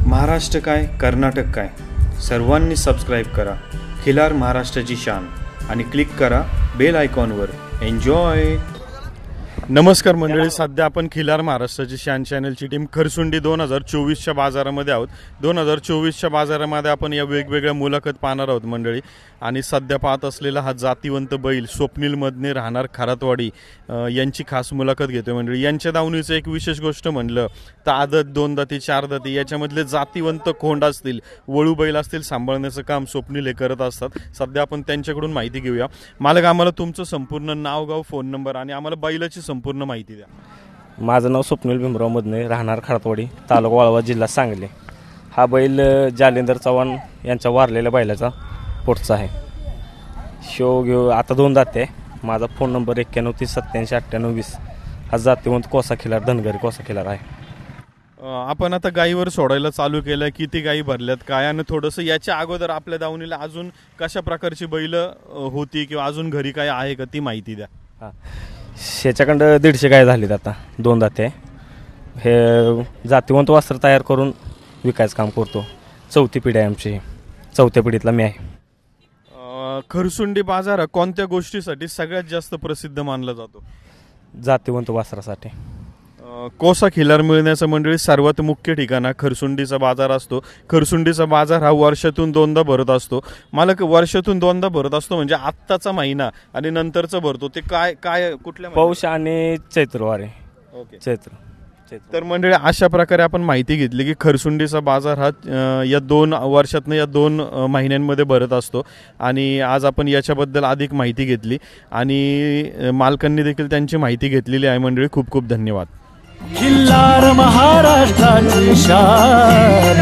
महाराष्ट्र काय कर्नाटक काय सर्वांनी सबस्क्राईब करा खिलार महाराष्ट्राची शान आणि क्लिक करा बेल आयकॉनवर. एन्जॉय. नमस्कार मंडळी, सध्या आपण खिलार महाराष्ट्राची शान चॅनलची टीम खरसुंडी 2024च्या बाजारामध्ये आहोत. 2024च्या बाजारामध्ये आपण या वेगवेगळ्या मुलाखत पाहणार आहोत मंडळी. आणि सध्या पाहत असलेला हा जातीवंत बैल स्वप्नील मधने राहणार खारातवाडी यांची खास मुलाखत घेतोय मंडळी. यांच्या दावणीचं एक विशेष गोष्ट म्हणलं तर आदत, दोन दाती, चार दाती याच्यामधले जातीवंत खोंड असतील, वळू बैल असतील, सांभाळण्याचं काम स्वप्नील हे करत असतात. सध्या आपण त्यांच्याकडून माहिती घेऊया. मालक, आम्हाला तुमचं संपूर्ण नाव, गाव, फोन नंबर आणि आम्हाला बैलाची संपूर्ण माहिती द्या. माझं नाव स्वप्नील भीमराव मधने, राहणार खारातवाडी, तालुका वाळवा, जिल्हा सांगली. हा बैल जालेंदर चव्हाण यांच्या वारलेल्या बैलाचा पोटचा आहे. शो घेऊ आता 2 दाते आहे. माझा फोन नंबर 9130879820. हा जातीवंत कोसा खिलार, धनगरी कोसा खिलार आहे. आपण आता गाईवर सोडायला चालू केलं, किती गाई भरल्यात काय, आणि थोडंसं याच्या अगोदर आपल्या दावणीला अजून कशा प्रकारची बैल होती किंवा अजून घरी काय आहे का ती माहिती द्या. हां, ह्याच्याकडं 150 गाय झालीत आता. 2 दाते आहे. हे जातीवंत वस्त्र तयार करून विकायचं काम करतो. 4थी पिढी आहे आमची. 4थ्या पिढीतला मी आहे. खरसुंडी बाजार कोणत्या गोष्टीसाठी सगळ्यात जास्त प्रसिद्ध मानला जातो? जातीवंत वस्त्रासाठी. कोसा खिलार मिळण्याचं मंडळी सर्वात मुख्य ठिकाण खरसुंडीचा बाजार असतो. खरसुंडीचा बाजार हा वर्षातून 2दा भरत असतो. मला वर्षातून 2दा भरत असतो म्हणजे आत्ताचा महिना आणि नंतरचा भरतो ते काय काय कुठल्या पौष आणि चैत्रवारी. ओके, चैत्र. तर मंडळी अशा प्रकारे आपण माहिती घेतली की खरसुंडीचा बाजार हा या 2 वर्षातनं या 2 महिन्यांमध्ये भरत असतो. आणि आज आपण याच्याबद्दल अधिक माहिती घेतली आणि मालकांनी देखील त्यांची माहिती घेतलेली आहे मंडळी. खूप खूप धन्यवाद. खिल्लार महाराष्ट्राची शान.